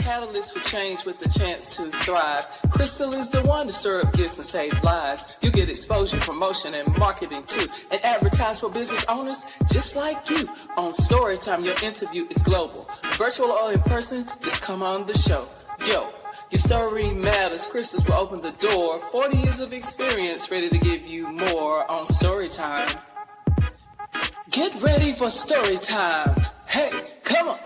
catalyst for change with the chance to thrive. Crystal is the one to stir up gifts and save lives. You get exposure, promotion, and marketing too. And advertise for business owners just like you. On Storytime, your interview is global. Virtual or in person, just come on the show. Yo, your story matters. Crystals will open the door. 40 years of experience, ready to give you more on Storytime. Get ready for Storytime. Hey, come on.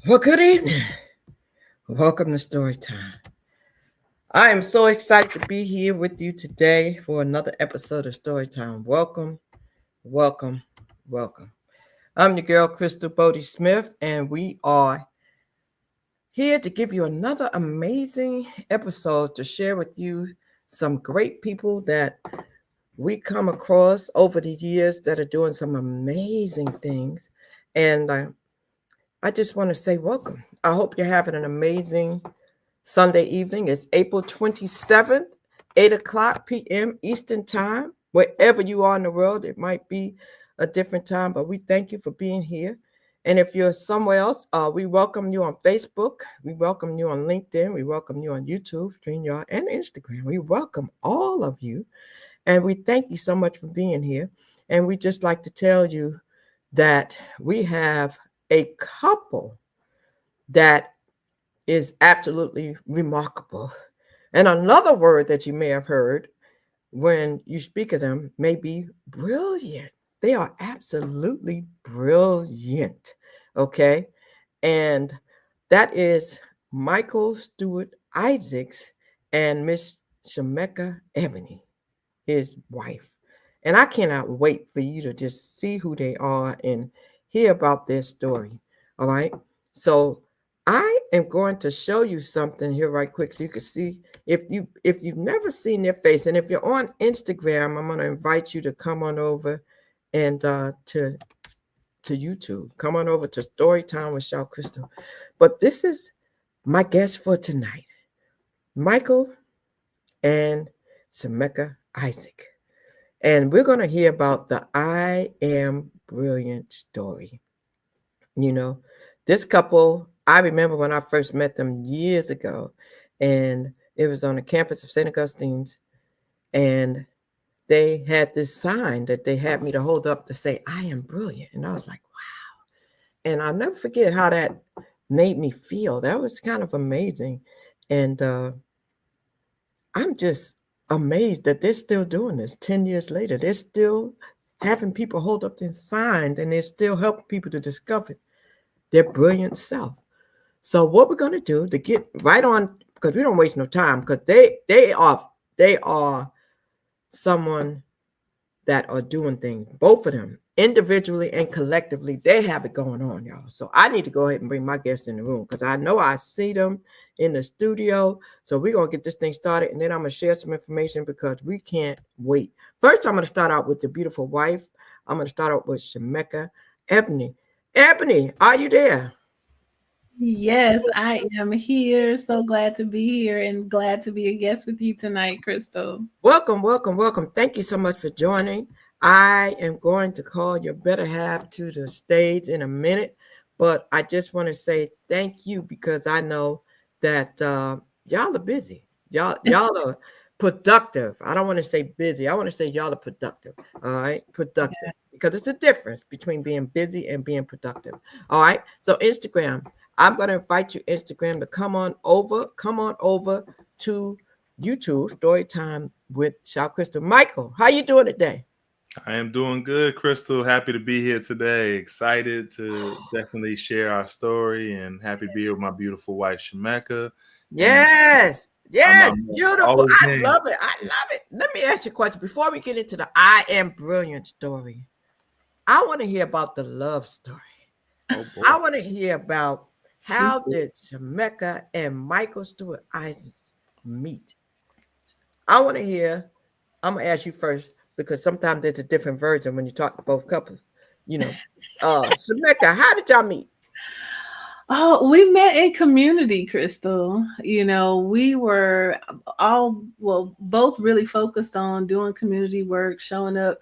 Well, good evening. Welcome to Storytime. I am so excited to be here with you today for another episode of Storytime. Welcome, welcome, welcome. I'm your girl, Crystal Bodie Smith, and we are here to give you another amazing episode to share with you some great people that we come across over the years that are doing some amazing things. And I just want to say welcome. I hope you're having an amazing Sunday evening. It's April 27th, 8 o'clock p.m. Eastern Time. Wherever you are in the world, it might be a different time, but we thank you for being here. And if you're somewhere else, we welcome you on Facebook. We welcome you on LinkedIn. We welcome you on YouTube, StreamYard, and Instagram. We welcome all of you. And we thank you so much for being here. And we just like to tell you that we have a couple that is absolutely remarkable. And another word that you may have heard when you speak of them may be brilliant. They are absolutely brilliant, okay? And that is Michael Stewart-Isaacs and Miss Shemekka Ebony, his wife. And I cannot wait for you to just see who they are and hear about their story. All right. So I am going to show you something here right quick so you can see if you've never seen their face. And if you're on Instagram, I'm going to invite you to come on over and to YouTube. Come on over to Storytime with Shal Crystal. But this is my guest for tonight, Michael and Shemekka Isaac. And we're going to hear about the I Am Brilliant story. You know, this couple, I remember when I first met them years ago, and it was on the campus of St. Augustine's, and they had this sign that they had me to hold up to say, I am brilliant. And I was like, wow. And I'll never forget how that made me feel. That was kind of amazing. And I'm just amazed that they're still doing this 10 years later. They're still having people hold up their signs, and they're still helping people to discover their brilliant self. So what we're going to do to get right on, because we don't waste no time, because they are someone that are doing things, both of them, individually and collectively. They have it going on, y'all. So I need to go ahead and bring my guests in the room, because I know I see them in the studio. So we're going to get this thing started, and then I'm going to share some information because we can't wait. First, I'm going to start out with the beautiful wife. I'm going to start out with Shemekka Ebony. Ebony, are you there? Yes, I am here. So glad to be here and glad to be a guest with you tonight, Crystal. Welcome, welcome, welcome. Thank you so much for joining. I am going to call your better half to the stage in a minute, but I just want to say thank you, because I know that y'all are busy. Y'all are productive. I don't want to say busy. I want to say y'all are productive. All right, productive. Yeah. Because it's a difference between being busy and being productive. All right. So Instagram, I'm going to invite you, Instagram, to come on over to YouTube, Storytime with Shal Crystal. Michael, how you doing today? I am doing good, Crystal. Happy to be here today. Excited to definitely share our story, and happy to be here with my beautiful wife, Shemekka. Yes. Yeah, beautiful. I love it. I love it. Let me ask you a question before we get into the I Am Brilliant story. I want to hear about the love story. Oh, boy. I want to hear about how did Shemekka and Michael Stewart-Isaacs meet. I want to hear. I'm going to ask you first, because sometimes there's a different version when you talk to both couples. You know, Shemekka, how did y'all meet? Oh, we met in community, Crystal. We were both really focused on doing community work, showing up.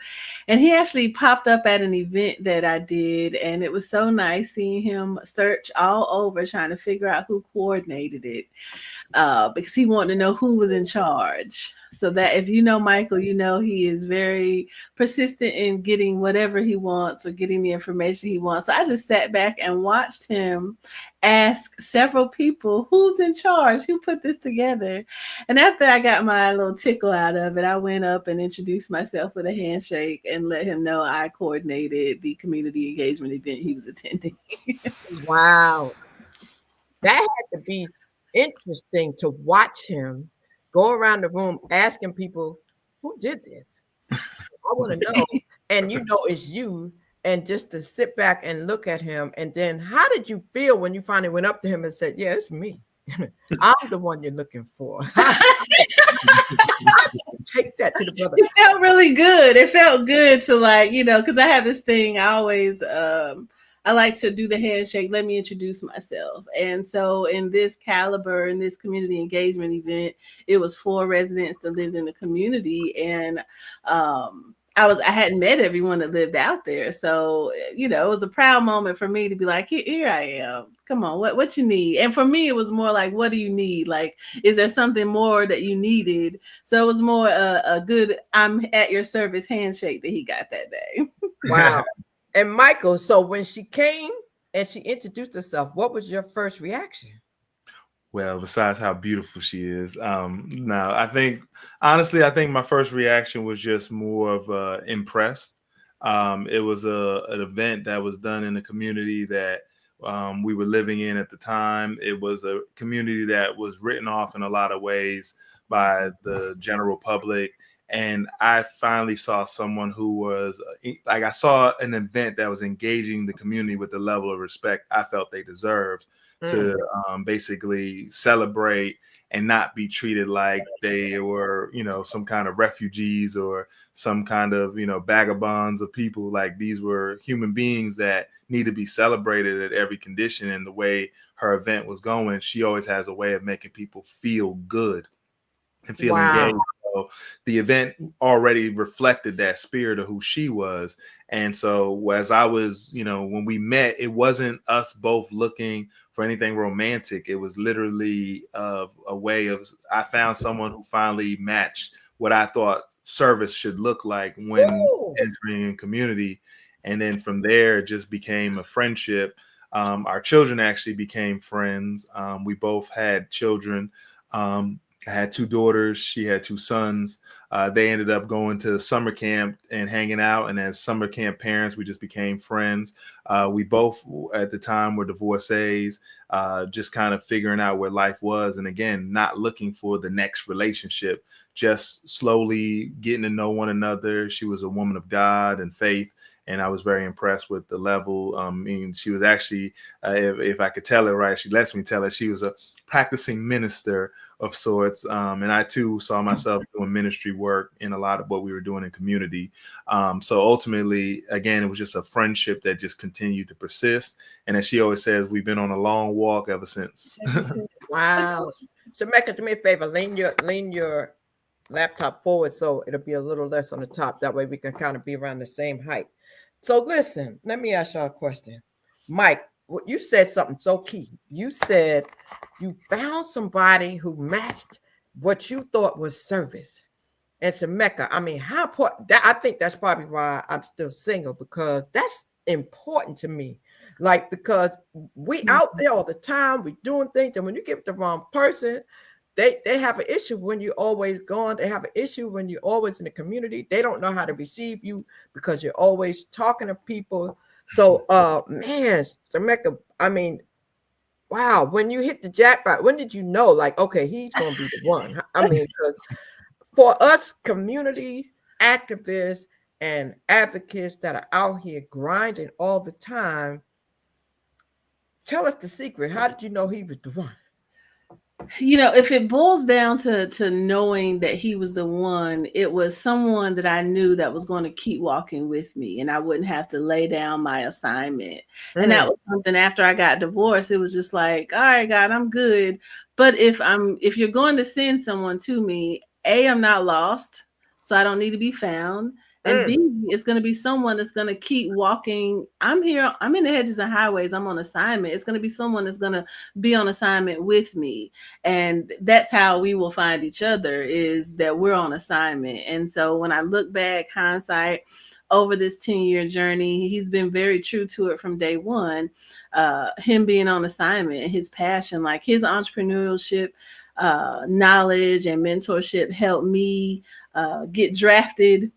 And he actually popped up at an event that I did. And it was so nice seeing him search all over trying to figure out who coordinated it, because he wanted to know who was in charge. So that if you know Michael, he is very persistent in getting whatever he wants or getting the information he wants. So I just sat back and watched him ask several people, who's in charge, who put this together. And after I got my little tickle out of it, I went up and introduced myself with a handshake and let him know I coordinated the community engagement event he was attending. Wow. That had to be interesting to watch him go around the room asking people, who did this? I want to know. And it's you. And just to sit back and look at him. And then how did you feel when you finally went up to him and said, yeah, it's me. I'm the one you're looking for. Take that to the brother. It felt really good. It felt good to because I have this thing. I like to do the handshake. Let me introduce myself. And so in this community engagement event, it was 4 residents that lived in the community. And I hadn't met everyone that lived out there. So, it was a proud moment for me to be like, here I am. Come on, what you need? And for me, it was more like, what do you need? Like, is there something more that you needed? So it was more a good, I'm at your service handshake that he got that day. Wow. And Michael, so when she came and she introduced herself, what was your first reaction? Well, besides how beautiful she is, now I think my first reaction was just more of impressed. It was an event that was done in a community that we were living in at the time. It was a community that was written off in a lot of ways by the general public. And I finally saw someone who was I saw an event that was engaging the community with the level of respect I felt they deserved to basically celebrate and not be treated like they were, some kind of refugees or some kind of, vagabonds of people. Like, these were human beings that need to be celebrated at every condition. And the way her event was going, she always has a way of making people feel good and feel engaged. So the event already reflected that spirit of who she was. And so as I was, when we met, it wasn't us both looking for anything romantic. It was literally a way of, I found someone who finally matched what I thought service should look like when entering a community. And then from there, it just became a friendship. Our children actually became friends. We both had children. I had 2 daughters. She had 2 sons. They ended up going to summer camp and hanging out. And as summer camp parents, we just became friends. We both at the time were divorcees, just kind of figuring out where life was. And again, not looking for the next relationship, just slowly getting to know one another. She was a woman of God and faith. And I was very impressed with the level. She was actually, if I could tell her right, she lets me tell her, she was a practicing minister of sorts. And I too saw myself doing ministry work in a lot of what we were doing in community. So ultimately, again, it was just a friendship that just continued to persist. And as she always says, we've been on a long walk ever since. Wow. Shemekka, do me a favor, lean your laptop forward so it'll be a little less on the top. That way we can kind of be around the same height. So listen, let me ask y'all a question. Mike, you said something so key. You said you found somebody who matched what you thought was service. And Shemekka, I mean, how important that, I think that's probably why I'm still single, because that's important to me. Like, because we out there all the time, we doing things, and when you get the wrong person, they have an issue when you're always gone. They have an issue when you're always in the community. They don't know how to receive you because you're always talking to people. So, man, Shemekka, I mean, wow, when you hit the jackpot, when did you know, like, okay, he's going to be the one? I mean, because for us community activists and advocates that are out here grinding all the time, tell us the secret. How did you know he was the one? If it boils down to knowing that he was the one, it was someone that I knew that was going to keep walking with me, and I wouldn't have to lay down my assignment. And that was something after I got divorced. It was just like, all right, God, I'm good. But if you're going to send someone to me, I'm not lost, so I don't need to be found. And B, it's going to be someone that's going to keep walking. I'm here. I'm in the hedges and highways. I'm on assignment. It's going to be someone that's going to be on assignment with me. And that's how we will find each other, is that we're on assignment. And so when I look back, hindsight, over this 10-year journey, he's been very true to it from day one. Him being on assignment and his passion, like his entrepreneurship, knowledge and mentorship helped me get drafted.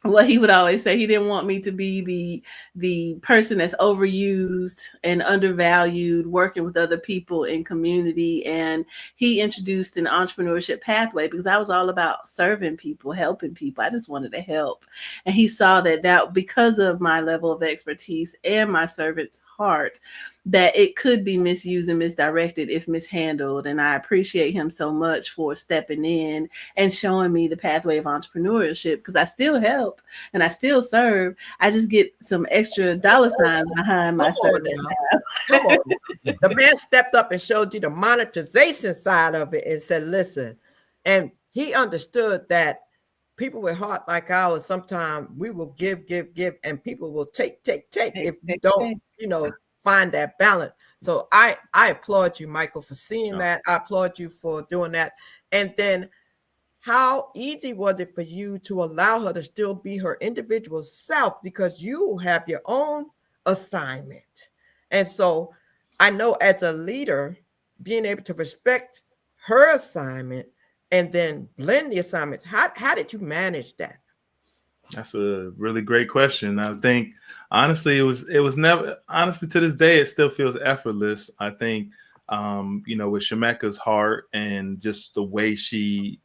What he would always say, he didn't want me to be the person that's overused and undervalued working with other people in community. And he introduced an entrepreneurship pathway because I was all about serving people, helping people. I just wanted to help. And he saw that because of my level of expertise and my servant's heart, that it could be misused and misdirected if mishandled. And I appreciate him so much for stepping in and showing me the pathway of entrepreneurship, because I still help and I still serve. I just get some extra dollar signs behind my service. Come on. The man stepped up and showed you the monetization side of it and said, listen, and he understood that people with heart like ours, sometimes we will give, and people will take if you don't, find that balance. So I applaud you, Michael, for seeing that. I applaud you for doing that. And then how easy was it for you to allow her to still be her individual self, because you have your own assignment? And so I know as a leader, being able to respect her assignment and then blend the assignments, how did you manage that? That's a really great question. I think honestly, it was never, honestly, to this day, it still feels effortless. I think, with Shemekka's heart and just the way she's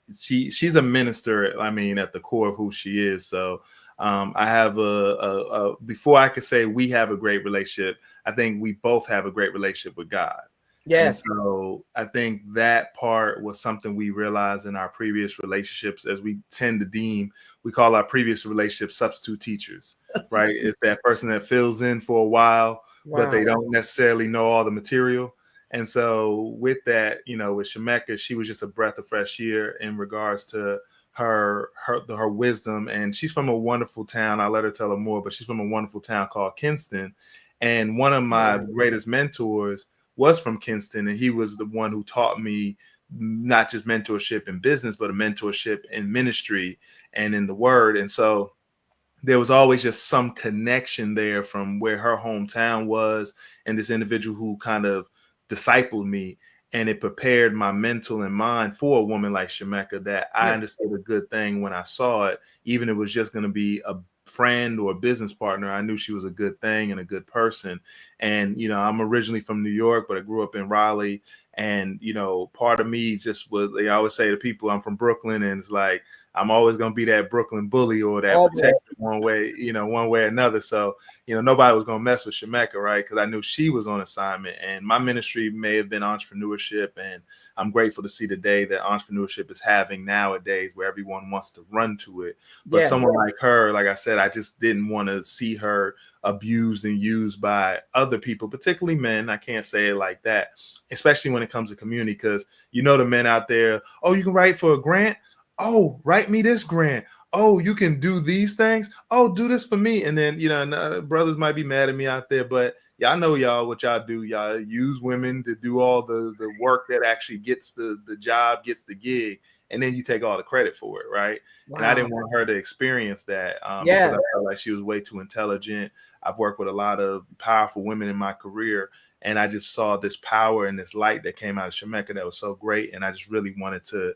a minister. I mean, at the core of who she is. So I have before I could say we have a great relationship, I think we both have a great relationship with God. Yes. And so I think that part was something we realized in our previous relationships, as we tend to deem, we call our previous relationships substitute teachers, right? It's that person that fills in for a while, but they don't necessarily know all the material. And so with that, with Shemekka, she was just a breath of fresh air in regards to her wisdom. And she's from a wonderful town. I'll let her tell her more, but she's from a wonderful town called Kinston. And one of my greatest mentors was from Kinston, and he was the one who taught me not just mentorship in business, but a mentorship in ministry and in the word. And so there was always just some connection there from where her hometown was and this individual who kind of discipled me. And it prepared my mental and mind for a woman like Shemekka, that I understood a good thing when I saw it, even if it was just going to be a friend or a business partner. I knew she was a good thing and a good person. And, I'm originally from New York, but I grew up in Raleigh. And, part of me just was, I always say to people, I'm from Brooklyn, and it's like, I'm always going to be that Brooklyn bully or that protector one way or another. So, nobody was going to mess with Shemekka, right? Because I knew she was on assignment, and my ministry may have been entrepreneurship. And I'm grateful to see the day that entrepreneurship is having nowadays, where everyone wants to run to it. But someone like her, like I said, I just didn't want to see her abused and used by other people, particularly men. I can't say it like that, especially when it comes to community, because the men out there, oh, you can write for a grant. Oh, write me this grant. Oh, you can do these things. Oh, do this for me. And then, brothers might be mad at me out there, but y'all know what y'all do. Y'all use women to do all the work that actually gets the job, gets the gig. And then you take all the credit for it, right? Wow. And I didn't want her to experience that because I felt like she was way too intelligent. I've worked with a lot of powerful women in my career, and I just saw this power and this light that came out of Shemekka that was so great. And I just really wanted to,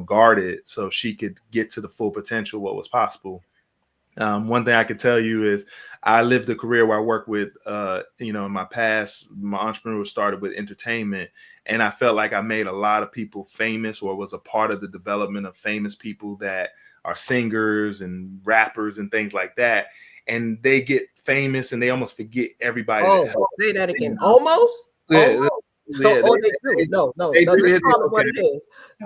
guard it so she could get to the full potential of what was possible. One thing I could tell you is I lived a career where I worked with, in my past, my entrepreneur started with entertainment, and I felt like I made a lot of people famous, or was a part of the development of famous people that are singers and rappers and things like that. And they get famous and they almost forget everybody. Oh, say that again. Almost? Yeah, Yeah, Oh, they do. No, they do. let's call it what it is.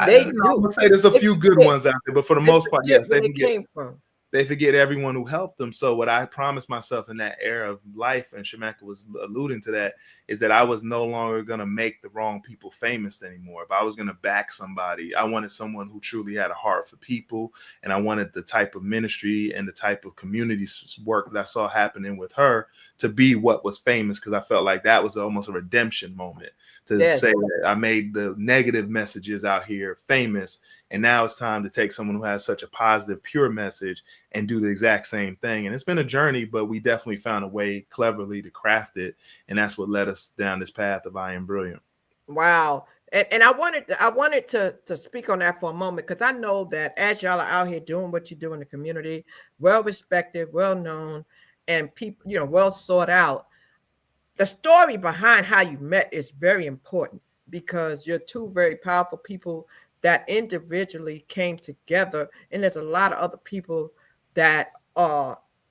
They I'm do. gonna say there's a few good ones out there, but for the They most part, forget yes, where they came from. they forget everyone who helped them. So what I promised myself in that era of life, and Shemekka was alluding to that, is that I was no longer going to make the wrong people famous anymore. If I was going to back somebody, I wanted someone who truly had a heart for people. And I wanted the type of ministry and the type of community work that I saw happening with her to be what was famous, because I felt like that was almost a redemption moment to say that I made the negative messages out here famous. And now it's time to take someone who has such a positive, pure message and do the exact same thing. And it's been a journey, but we definitely found a way cleverly to craft it. And that's what led us down this path of I Am Brilliant. Wow. And I wanted to speak on that for a moment, because I know that as y'all are out here doing what you do in the community, well respected, well known, and people, well sought out. The story behind how you met is very important, because you're two very powerful people that individually came together, and there's a lot of other people that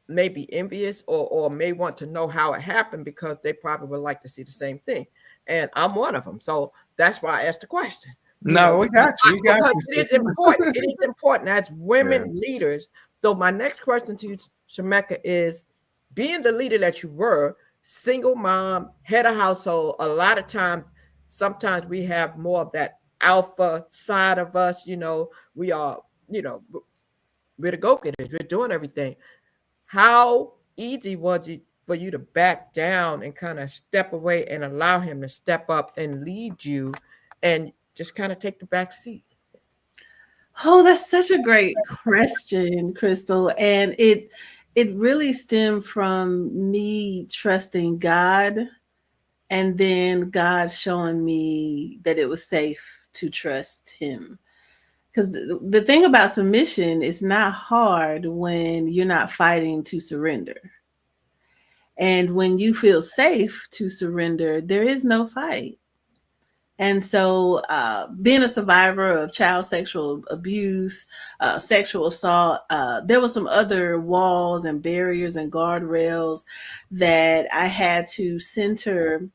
may be envious or may want to know how it happened, because they probably would like to see the same thing. And I'm one of them. So that's why I asked the question. No, we got you. We got because you. it is important. It is important as women leaders. So my next question to you, Shemekka, is, being the leader that you were, single mom, head of household, a lot of times, sometimes we have more of that alpha side of us. We are, we're the go-getters. We're doing everything. How easy was it for you to back down and kind of step away and allow him to step up and lead you and just kind of take the back seat? Oh, that's such a great question, Crystal. And it really stemmed from me trusting God, and then God showing me that it was safe to trust him. Because the thing about submission is not hard when you're not fighting to surrender. And when you feel safe to surrender, there is no fight. And so, being a survivor of child sexual abuse, sexual assault, there were some other walls and barriers and guardrails that I had to center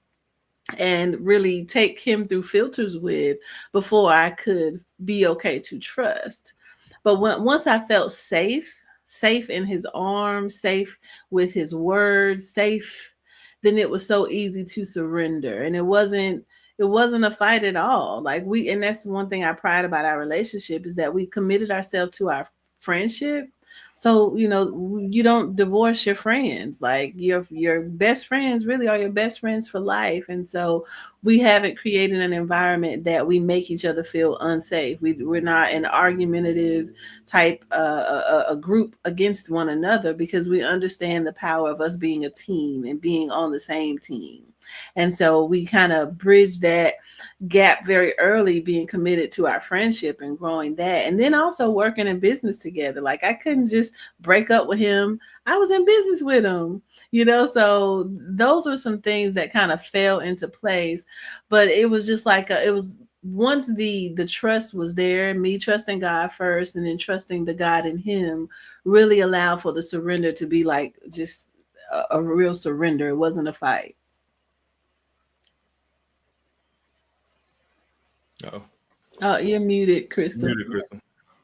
and really take him through filters with before I could be okay to trust. But once I felt safe in his arms, safe with his words, safe, then it was so easy to surrender. And it wasn't a fight at all. And that's one thing I pride about our relationship, is that we committed ourselves to our friendship. So, you don't divorce your friends. Like, your best friends really are your best friends for life. And so we haven't created an environment that we make each other feel unsafe. We're not an argumentative type a group against one another, because we understand the power of us being a team and being on the same team. And so we kind of bridge that gap very early, being committed to our friendship and growing that. And then also working in business together. Like, I couldn't just break up with him. I was in business with him, so those were some things that kind of fell into place. But it was just like, it was, once the trust was there, me trusting God first and then trusting the God in him, really allowed for the surrender to be like just a real surrender. It wasn't a fight. Oh, you're muted, Crystal.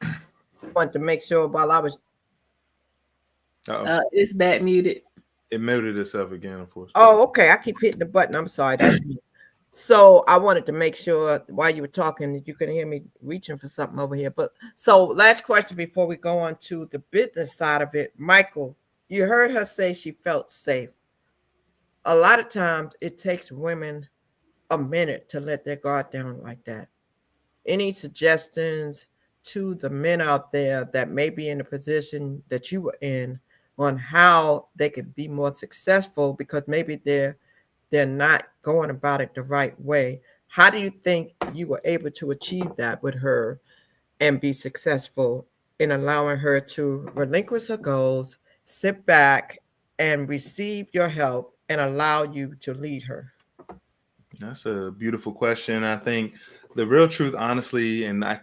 I wanted to make sure while I was. It's back muted. It muted itself again, unfortunately. Oh, okay. I keep hitting the button. I'm sorry. That's me. So I wanted to make sure while you were talking that you could hear me reaching for something over here. But so last question before we go on to the business side of it. Michael, you heard her say she felt safe. A lot of times it takes women a minute to let their guard down like that. Any suggestions to the men out there that may be in the position that you were in on how they could be more successful, because maybe they're not going about it the right way? How do you think you were able to achieve that with her and be successful in allowing her to relinquish her goals, sit back and receive your help and allow you to lead her? That's a beautiful question. I think the real truth, honestly, and I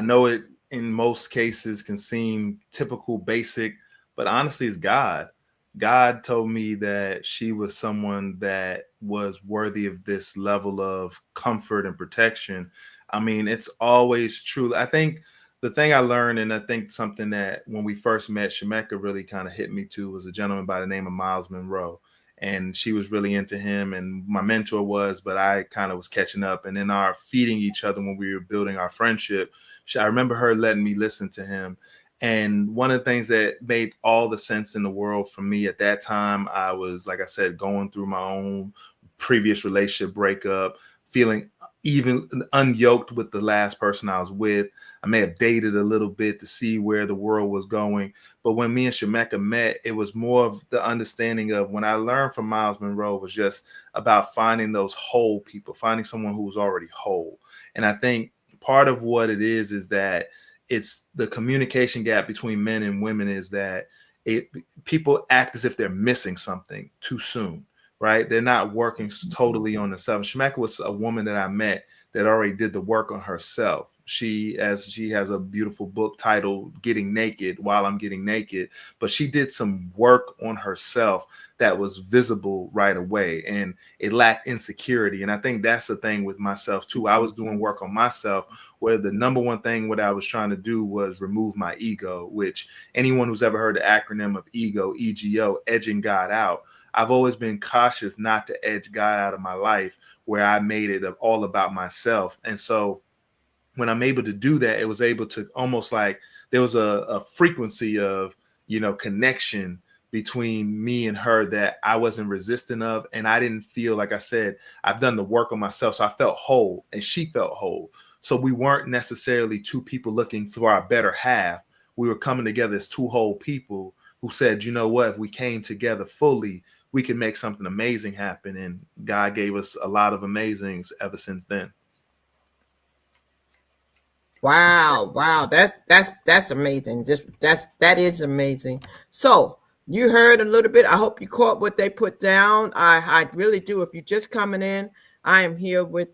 know it in most cases can seem typical, basic, but honestly, it's God. God told me that she was someone that was worthy of this level of comfort and protection. I mean, it's always true. I think the thing I learned, and I think something that when we first met, Shemekka really kind of hit me too, was a gentleman by the name of Miles Monroe. And she was really into him, and my mentor was, but I kind of was catching up. And in our feeding each other when we were building our friendship, I remember her letting me listen to him. And one of the things that made all the sense in the world for me at that time, I was, like I said, going through my own previous relationship breakup, feeling even unyoked with the last person I was with. I may have dated a little bit to see where the world was going. But when me and Shemekka met, it was more of the understanding of, when I learned from Miles Monroe, was just about finding those whole people, finding someone who was already whole. And I think part of what it is that it's the communication gap between men and women, is that people act as if they're missing something too soon, right? They're not working totally on themselves. Shemekka was a woman that I met that already did the work on herself. She has a beautiful book titled Getting Naked While I'm Getting Naked, but she did some work on herself that was visible right away, and it lacked insecurity. And I think that's the thing with myself too. I was doing work on myself, where the number one thing what I was trying to do was remove my ego, which anyone who's ever heard the acronym of ego, EGO, edging God out, I've always been cautious not to edge God out of my life, where I made it all about myself. And so when I'm able to do that, it was able to almost like there was a frequency of, connection between me and her that I wasn't resistant of. And I didn't feel, like I said, I've done the work on myself. So I felt whole and she felt whole. So we weren't necessarily two people looking for our better half. We were coming together as two whole people who said, you know what, if we came together fully, we can make something amazing happen. And God gave us a lot of amazings ever since then. Wow, that's amazing. That is amazing. So you heard a little bit. I hope you caught what they put down. I really do. If you're just coming in, I am here with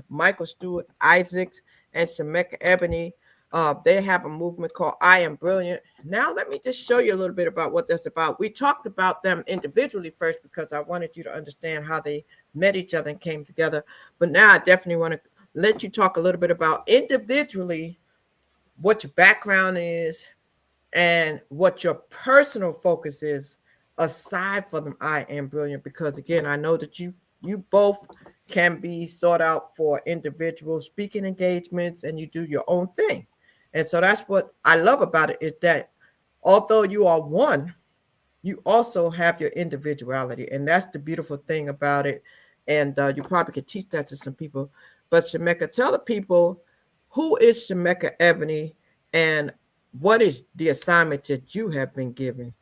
Michael Stewart-Isaacs and Shemekka Ebony. They have a movement called I Am Brilliant. Now let me just show you a little bit about what that's about. We talked about them individually first because I wanted you to understand how they met each other and came together. But now I definitely want to let you talk a little bit about individually what your background is and what your personal focus is aside from I Am Brilliant, because again, I know that you both can be sought out for individual speaking engagements and you do your own thing. And so that's what I love about it, is that although you are one, you also have your individuality. And that's the beautiful thing about it. And you probably could teach that to some people. But Shemekka, tell the people, who is Shemekka Ebony and what is the assignment that you have been given?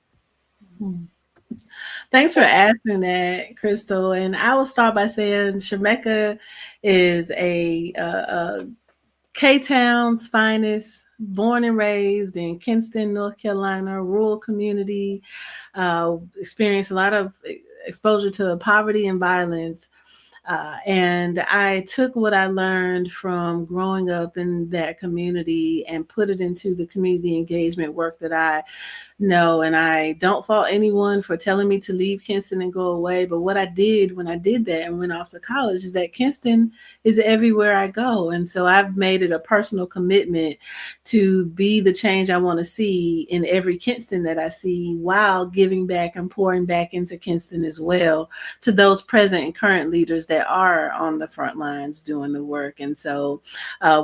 Thanks for asking that, Crystal. And I will start by saying Shemekka is a K-Town's finest, born and raised in Kinston, North Carolina, rural community, experienced a lot of exposure to poverty and violence. And I took what I learned from growing up in that community and put it into the community engagement work that I know. And I don't fault anyone for telling me to leave Kinston and go away. But what I did when I did that and went off to college is that Kinston is everywhere I go. And so I've made it a personal commitment to be the change I want to see in every Kinston that I see, while giving back and pouring back into Kinston as well, to those present and current leaders that are on the front lines doing the work. And so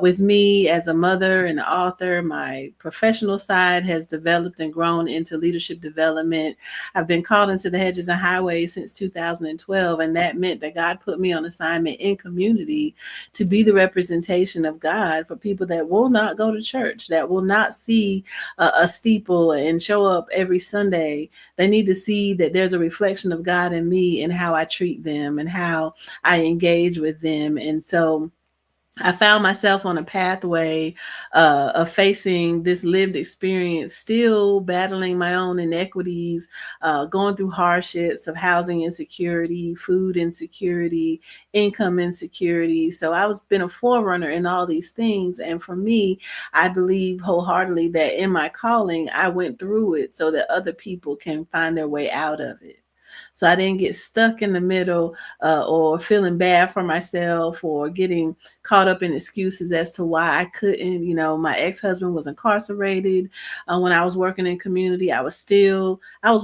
with me as a mother and author, my professional side has developed and grown into leadership development. I've been called into the hedges and highways since 2012, and that meant that God put me on assignment in community to be the representation of God for people that will not go to church, that will not see a steeple and show up every Sunday. They need to see that there's a reflection of God in me and how I treat them and how I engage with them. And so I found myself on a pathway of facing this lived experience, still battling my own inequities, going through hardships of housing insecurity, food insecurity, income insecurity. So I was been a forerunner in all these things. And for me, I believe wholeheartedly that in my calling, I went through it so that other people can find their way out of it. So I didn't get stuck in the middle or feeling bad for myself or getting caught up in excuses as to why I couldn't. You know, my ex-husband was incarcerated. When I was working in community, I was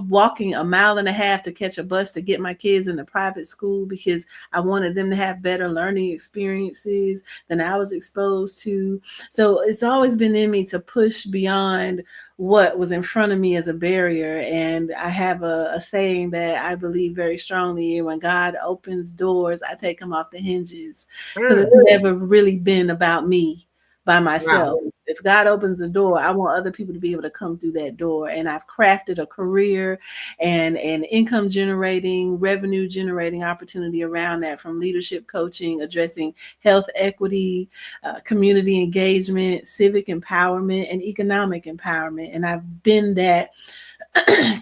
walking a mile and a half to catch a bus to get my kids in the private school because I wanted them to have better learning experiences than I was exposed to. So it's always been in me to push beyond what was in front of me as a barrier. And I have a saying that I believe very strongly in: when God opens doors, I take them off the hinges, because it's never really been about me by myself. Wow. If God opens the door, I want other people to be able to come through that door. And I've crafted a career and an income generating, revenue generating opportunity around that, from leadership coaching, addressing health equity, community engagement, civic empowerment, and economic empowerment. And I've been that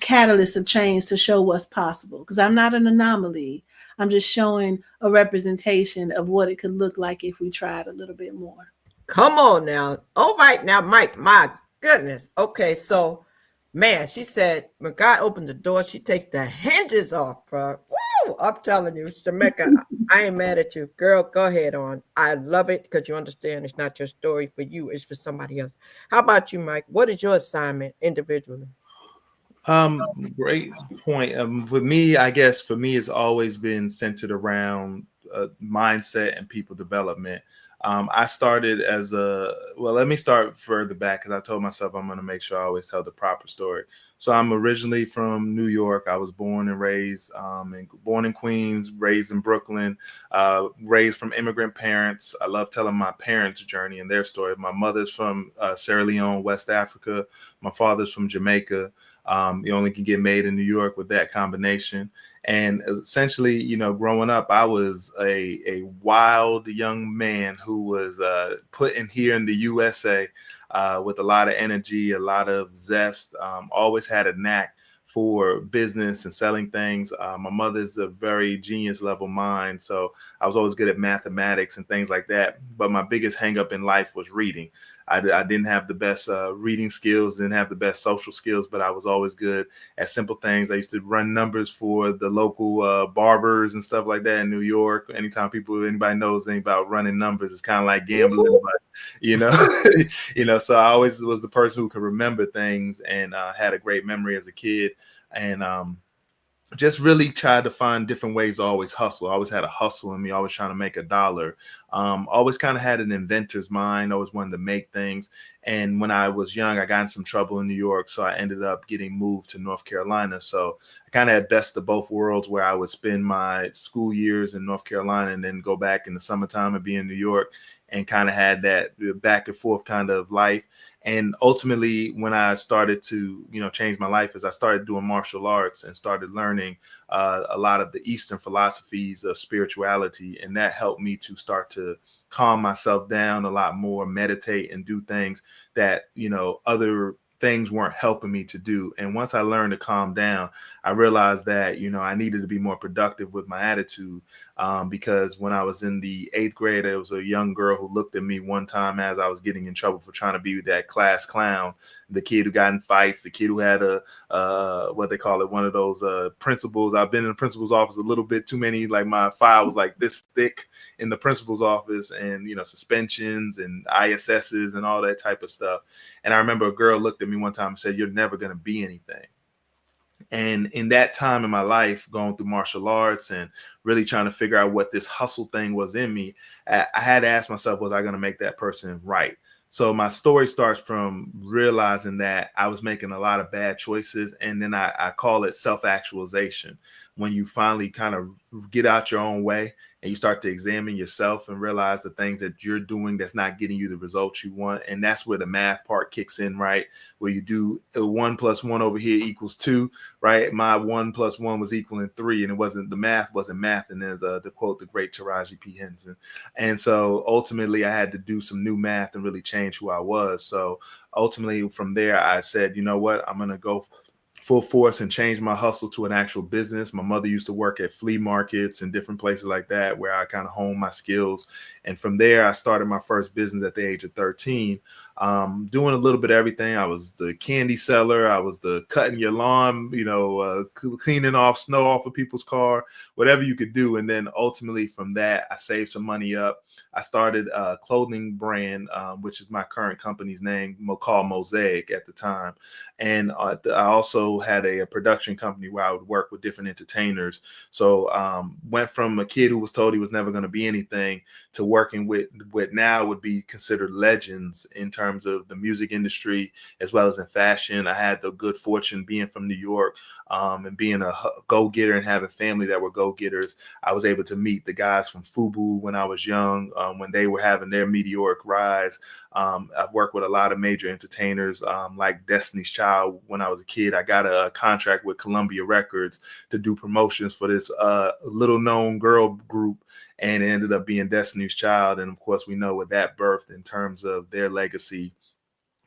catalyst of change to show what's possible, because I'm not an anomaly. I'm just showing a representation of what it could look like if we tried a little bit more. Come on now. All right now, Mike. My goodness. Okay, so man, she said when God opens the door, she takes the hinges off, bro. Woo! I'm telling you, Shemekka, I ain't mad at you. Girl, go ahead on. I love it because you understand it's not your story for you, it's for somebody else. How about you, Mike? What is your assignment individually? Great point. With me, I guess for me, it's always been centered around mindset and people development. I started let me start further back, because I told myself I'm going to make sure I always tell the proper story. So I'm originally from New York. I was born and raised, born in Queens, raised in Brooklyn, raised from immigrant parents. I love telling my parents' journey and their story. My mother's from Sierra Leone, West Africa. My father's from Jamaica. You only can get made in New York with that combination. And essentially, you know, growing up, I was a wild young man who was put in here in the USA with a lot of energy, a lot of zest, always had a knack for business and selling things. My mother's a very genius level mind, so I was always good at mathematics and things like that. But my biggest hang up in life was reading. I didn't have the best reading skills, didn't have the best social skills, but I was always good at simple things. I used to run numbers for the local barbers and stuff like that in New York. Anytime anybody knows anything about running numbers, it's kind of like gambling, but you know, so I always was the person who could remember things and had a great memory as a kid. And just really tried to find different ways to always hustle. I always had a hustle in me, always trying to make a dollar. Always kind of had an inventor's mind, always wanted to make things. And when I was young, I got in some trouble in New York, so I ended up getting moved to North Carolina. So I kind of had best of both worlds, where I would spend my school years in North Carolina and then go back in the summertime and be in New York, and kind of had that back and forth kind of life. And ultimately, when I started to, you know, change my life, is I started doing martial arts and started learning a lot of the Eastern philosophies of spirituality. And that helped me to start to calm myself down a lot more, meditate, and do things that, you know, other things weren't helping me to do. And once I learned to calm down, I realized that, you know, I needed to be more productive with my attitude. Because when I was in the 8th grade, there was a young girl who looked at me one time as I was getting in trouble for trying to be that class clown, the kid who got in fights, the kid who had what they call it, one of those principals. I've been in the principal's office a little bit too many, like my file was like this thick in the principal's office, and, you know, suspensions and ISSs and all that type of stuff. And I remember a girl looked at me one time and said, "You're never going to be anything." And in that time in my life, going through martial arts and really trying to figure out what this hustle thing was in me, I had to ask myself, was I going to make that person right? So my story starts from realizing that I was making a lot of bad choices. And then I call it self-actualization. When you finally kind of get out your own way and you start to examine yourself and realize the things that you're doing that's not getting you the results you want. And that's where the math part kicks in, right? Where you do 1 + 1 over here equals 2, right? My 1 + 1 was equaling 3, and the math wasn't math. And there's to quote the great Taraji P. Henson. And so ultimately I had to do some new math and really change who I was. So ultimately from there, I said, you know what, I'm going to go full force and change my hustle to an actual business. My mother used to work at flea markets and different places like that, where I kind of honed my skills. And from there, I started my first business at the age of 13. doing a little bit of everything. I was the candy seller. I was the cutting your lawn, cleaning off snow off of people's car, whatever you could do. And then ultimately from that, I saved some money up. I started a clothing brand, which is my current company's name, called Mosaic at the time. And I also had a production company where I would work with different entertainers. So went from a kid who was told he was never going to be anything to working with what now would be considered legends in terms of the music industry as well as in fashion. I had the good fortune being from New York and being a go-getter and having family that were go-getters. I was able to meet the guys from FUBU when I was young, when they were having their meteoric rise. I've worked with a lot of major entertainers like Destiny's Child. When I was a kid, I got a contract with Columbia Records to do promotions for this little known girl group, and it ended up being Destiny's Child. And of course, we know what that birthed in terms of their legacy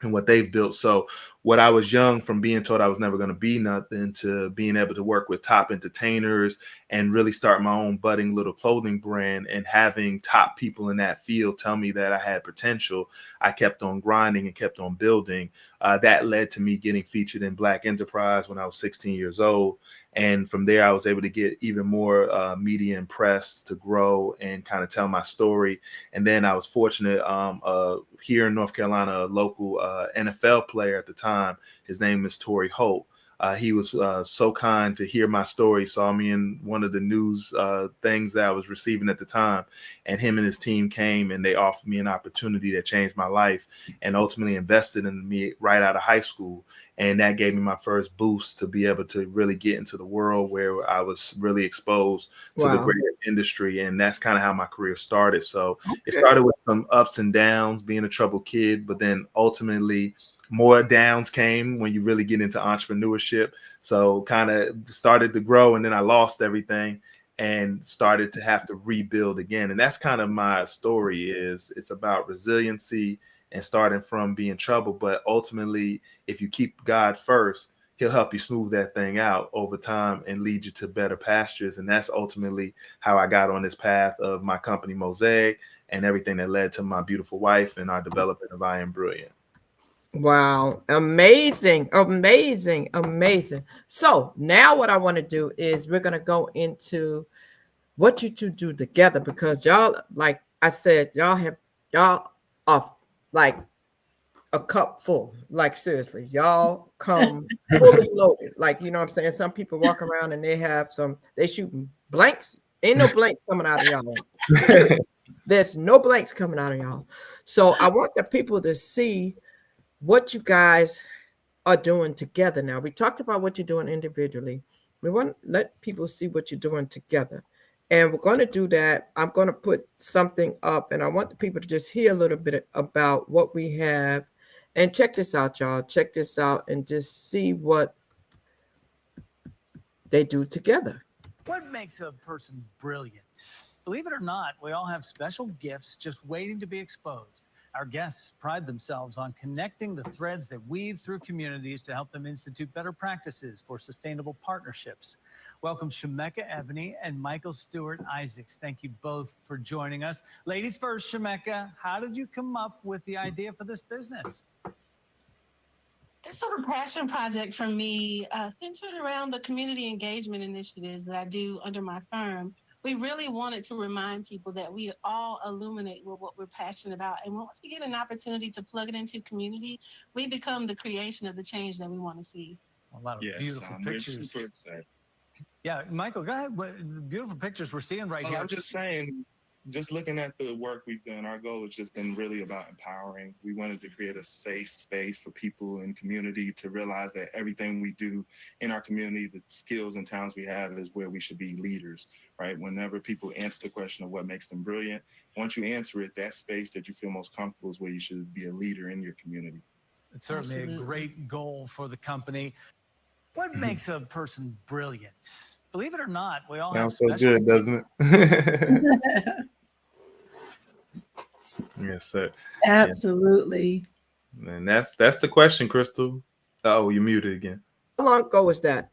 and what they've built. So what I was young from being told I was never going to be nothing to being able to work with top entertainers and really start my own budding little clothing brand and having top people in that field tell me that I had potential, I kept on grinding and kept on building. That led to me getting featured in Black Enterprise when I was 16 years old. And from there, I was able to get even more media and press to grow and kind of tell my story. And then I was fortunate here in North Carolina, a local NFL player at the time, his name is Torrey Holt. He was so kind to hear my story, saw me in one of the news things that I was receiving at the time. And him and his team came and they offered me an opportunity that changed my life and ultimately invested in me right out of high school. And that gave me my first boost to be able to really get into the world where I was really exposed to the greater industry. And that's kind of how my career started. So it started with some ups and downs, being a troubled kid, but then ultimately more downs came when you really get into entrepreneurship. So kind of started to grow, and then I lost everything and started to have to rebuild again. And that's kind of my story. It's about resiliency and starting from being troubled. But ultimately, if you keep God first, he'll help you smooth that thing out over time and lead you to better pastures. And that's ultimately how I got on this path of my company Mosaic and everything that led to my beautiful wife and our development of I Am Brilliant. Wow. Amazing. Amazing. Amazing. So now what I want to do is we're going to go into what you two do together, because y'all, like I said, y'all are like a cup full. Like seriously, y'all come fully loaded. Like, you know what I'm saying? Some people walk around and they shooting blanks. Ain't no blanks coming out of y'all. There's no blanks coming out of y'all. So I want the people to see what you guys are doing together. Now, we talked about what you're doing individually. We want to let people see what you're doing together. And we're going to do that. I'm going to put something up, and I want the people to just hear a little bit about what we have. And check this out, y'all. Check this out and just see what they do together. What makes a person brilliant? Believe it or not, we all have special gifts just waiting to be exposed. Our guests pride themselves on connecting the threads that weave through communities to help them institute better practices for sustainable partnerships. Welcome Shemekka and Michael Stewart-Isaacs. Thank you both for joining us. Ladies first, Shemekka, how did you come up with the idea for this business? This was a passion project for me, centered around the community engagement initiatives that I do under my firm. We really wanted to remind people that we all illuminate what we're passionate about. And once we get an opportunity to plug it into community, we become the creation of the change that we want to see. A lot of beautiful pictures. We're super excited. Yeah, Michael, go ahead. What the beautiful pictures we're seeing right here. I'm just saying, just looking at the work we've done, our goal has just been really about empowering. We wanted to create a safe space for people in community to realize that everything we do in our community, the skills and talents we have, is where we should be leaders, right? Whenever people answer the question of what makes them brilliant, once you answer it, that space that you feel most comfortable is where you should be a leader in your community. It's certainly a great goal for the company. What makes a person brilliant? Believe it or not, we all have so good, doesn't it? Yes, sir. Absolutely. And that's the question, Crystal. Oh, you muted again. How long ago was that?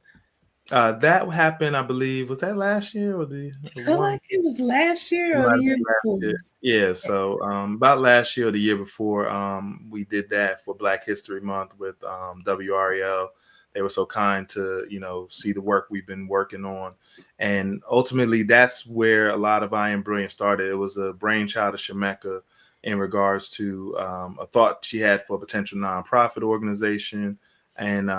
That happened, I believe, was that last year or the I feel one? like it was last year It or might the have year been last before. year. Yeah, so about last year or the year before, we did that for Black History Month with WREL. They were so kind to, see the work we've been working on. And ultimately, that's where a lot of I Am Brilliant started. It was a brainchild of Shemekka in regards to a thought she had for a potential nonprofit organization. And,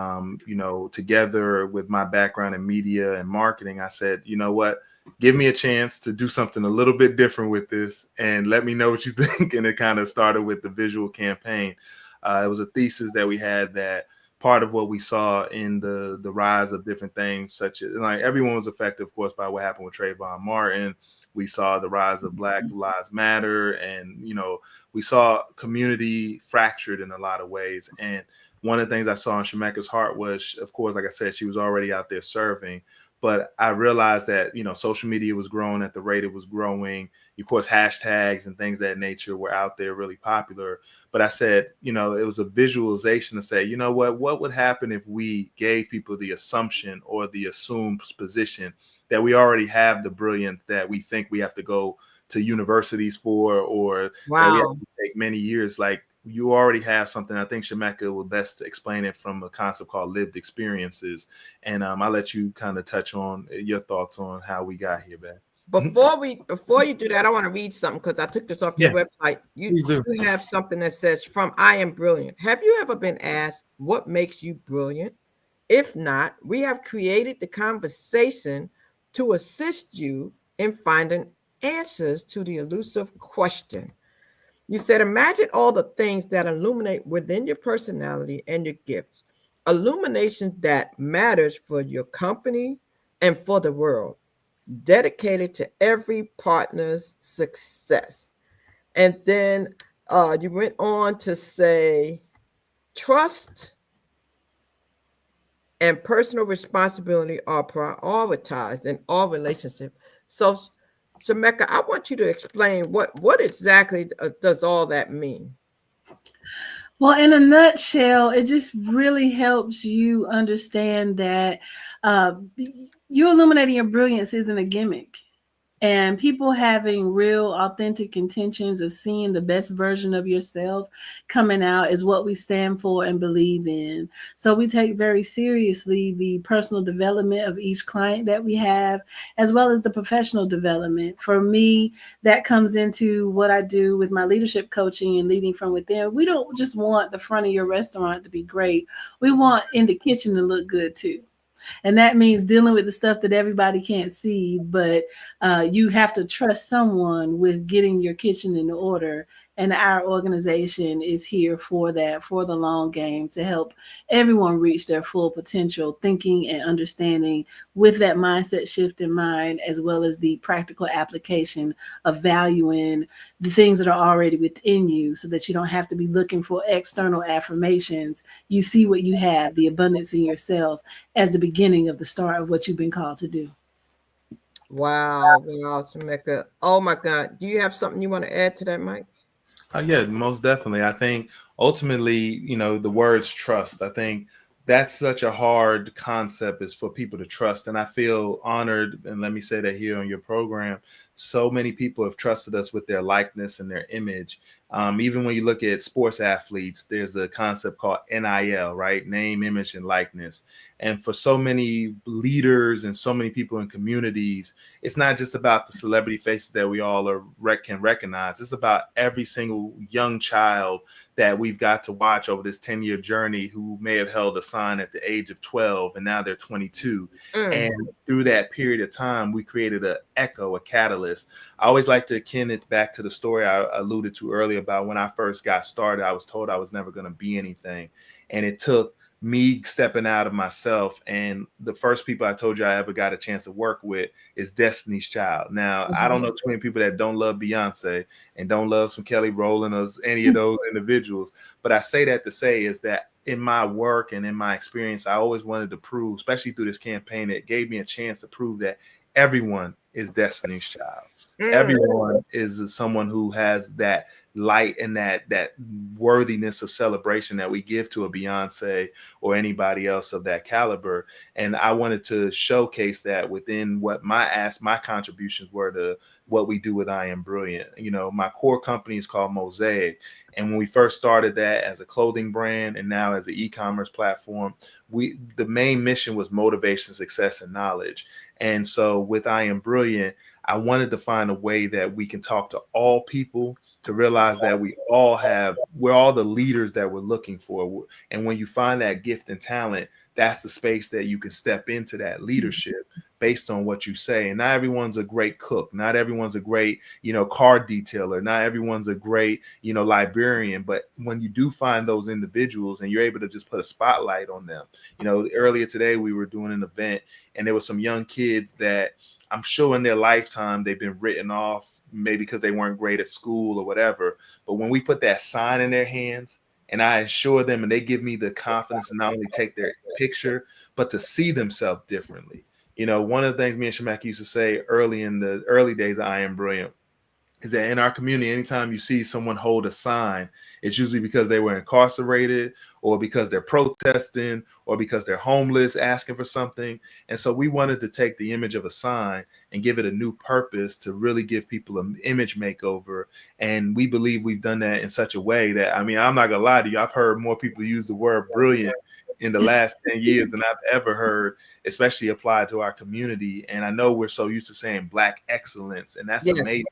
together with my background in media and marketing, I said, you know what? Give me a chance to do something a little bit different with this and let me know what you think. And it kind of started with the visual campaign. It was a thesis that we had that part of what we saw in the rise of different things, such as like everyone was affected, of course, by what happened with Trayvon Martin. We saw the rise of Black Lives Matter, and we saw community fractured in a lot of ways. And one of the things I saw in Shemekka's heart was, of course, like I said, she was already out there serving. But I realized that, social media was growing at the rate it was growing. Of course, hashtags and things of that nature were out there really popular. But I said, it was a visualization to say, what would happen if we gave people the assumption or the assumed position that we already have the brilliance that we think we have to go to universities for, or that we have Wow. to take many years. Like, you already have something. I think Shemekka will best explain it from a concept called lived experiences. And I'll let you kind of touch on your thoughts on how we got here, man. Before you do that, I want to read something because I took this off your Yeah, website. You please do. you have something that says, "From I Am Brilliant." Have you ever been asked what makes you brilliant? If not, we have created the conversation to assist you in finding answers to the elusive question. You said, imagine all the things that illuminate within your personality and your gifts. Illumination that matters for your company and for the world, dedicated to every partner's success. And then you went on to say, trust and personal responsibility are prioritized in all relationships. So, Shemekka, I want you to explain what exactly does all that mean? Well, in a nutshell, it just really helps you understand that uh, you illuminating your brilliance isn't a gimmick. And people having real authentic intentions of seeing the best version of yourself coming out is what we stand for and believe in. So we take very seriously the personal development of each client that we have, as well as the professional development. For me, that comes into what I do with my leadership coaching and leading from within. We don't just want the front of your restaurant to be great. We want in the kitchen to look good too. And that means dealing with the stuff that everybody can't see, but you have to trust someone with getting your kitchen in order. And our organization is here for that, for the long game, to help everyone reach their full potential, thinking and understanding with that mindset shift in mind, as well as the practical application of valuing the things that are already within you, so that you don't have to be looking for external affirmations. You see what you have, the abundance in yourself, as the beginning of the start of what you've been called to do. Wow, Shemekka. Oh my God. Do you have something you want to add to that, Mike? Yeah, most definitely. I think ultimately, the words trust, I think that's such a hard concept, is for people to trust. And I feel honored, and let me say that here on your program, so many people have trusted us with their likeness and their image. Even when you look at sports athletes, there's a concept called NIL, right? Name, image, and likeness. And for so many leaders and so many people in communities, it's not just about the celebrity faces that we all can recognize. It's about every single young child that we've got to watch over this 10-year journey, who may have held a sign at the age of 12 and now they're 22. And through that period of time, we created an echo, a catalyst. I always like to akin it back to the story I alluded to earlier about when I first got started. I was told I was never going to be anything. And it took me stepping out of myself. And the first people I told you I ever got a chance to work with is Destiny's Child. Now, I don't know too many people that don't love Beyonce and don't love some Kelly Rowland or any of those individuals. But I say that to say is that in my work and in my experience, I always wanted to prove, especially through this campaign, it gave me a chance to prove that everyone is Destiny's Child. Everyone is someone who has that light and that worthiness of celebration that we give to a Beyonce or anybody else of that caliber. And I wanted to showcase that within what my contributions were to what we do with I Am Brilliant. You know, my core company is called Mosaic. And when we first started that as a clothing brand and now as an e-commerce platform, the main mission was motivation, success, and knowledge. And so with I Am Brilliant, I wanted to find a way that we can talk to all people to realize that we're all the leaders that we're looking for. And when you find that gift and talent, that's the space that you can step into that leadership based on what you say. And not everyone's a great cook. Not everyone's a great, car detailer. Not everyone's a great, librarian. But when you do find those individuals and you're able to just put a spotlight on them, earlier today we were doing an event and there were some young kids that I'm sure in their lifetime they've been written off, maybe because they weren't great at school or whatever. But when we put that sign in their hands and I assure them and they give me the confidence to not only take their picture, but to see themselves differently. One of the things me and Shemekka used to say early in the early days of I Am Brilliant is that in our community, anytime you see someone hold a sign, it's usually because they were incarcerated or because they're protesting or because they're homeless asking for something. And so we wanted to take the image of a sign and give it a new purpose to really give people an image makeover. And we believe we've done that in such a way that, I'm not gonna lie to you, I've heard more people use the word brilliant in the last 10 years than I've ever heard, especially applied to our community. And I know we're so used to saying Black excellence, and that's amazing.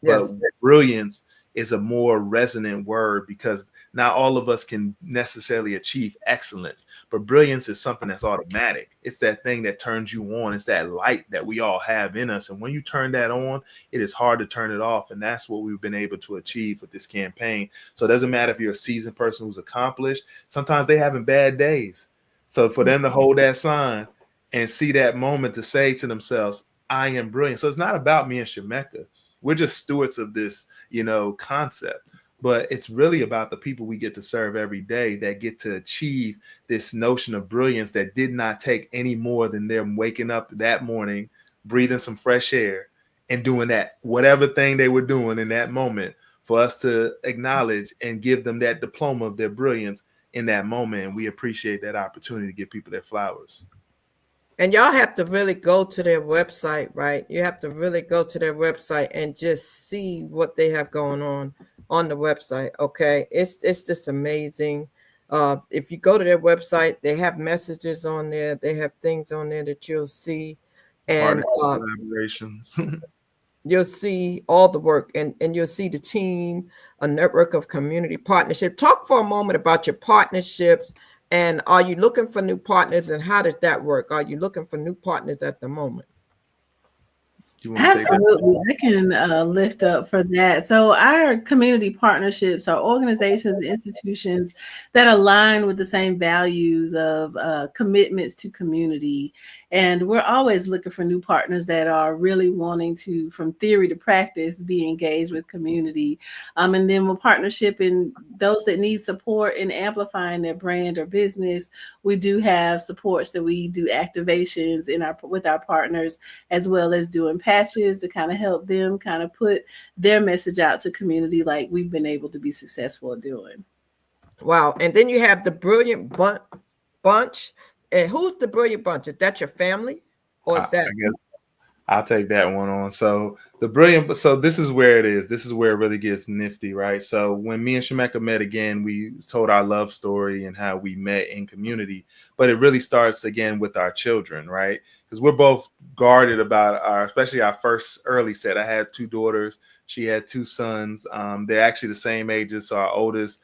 But brilliance is a more resonant word because not all of us can necessarily achieve excellence, but brilliance is something that's automatic. It's that thing that turns you on. It's that light that we all have in us. And when you turn that on, it is hard to turn it off. And that's what we've been able to achieve with this campaign. So it doesn't matter if you're a seasoned person who's accomplished. Sometimes they having bad days. So for them to hold that sign and see that moment to say to themselves, I am brilliant. So it's not about me and Shemekka. We're just stewards of this, concept, but it's really about the people we get to serve every day that get to achieve this notion of brilliance that did not take any more than them waking up that morning, breathing some fresh air and doing that, whatever thing they were doing in that moment for us to acknowledge and give them that diploma of their brilliance in that moment. And we appreciate that opportunity to give people their flowers. And y'all have to really go to their website, right? You have to really go to their website and just see what they have going on the website. Okay, it's just amazing. If you go to their website, they have messages on there. They have things on there that you'll see, and collaborations. You'll see all the work, and you'll see the team, a network of community partnership. Talk for a moment about your partnerships. And are you looking for new partners, and how does that work? Are you looking for new partners at the moment? Absolutely. I can lift up for that. So our community partnerships are organizations and institutions that align with the same values of commitments to community. And we're always looking for new partners that are really wanting to, from theory to practice, be engaged with community. And then we're partnership in those that need support in amplifying their brand or business. We do have supports that we do activations with our partners, as well as doing patches to kind of help them kind of put their message out to community like we've been able to be successful at doing. Wow. And then you have the Brilliant Bunch. And who's the Brilliant Bunch? Is that your family or that? I'll take that one on. So this is where it is. This is where it really gets nifty, right? So when me and Shemekka met again, we told our love story and how we met in community, but it really starts again with our children, right? Because we're both guarded about especially our first early set. I had 2 daughters. She had 2 sons. They're actually the same ages. So our oldest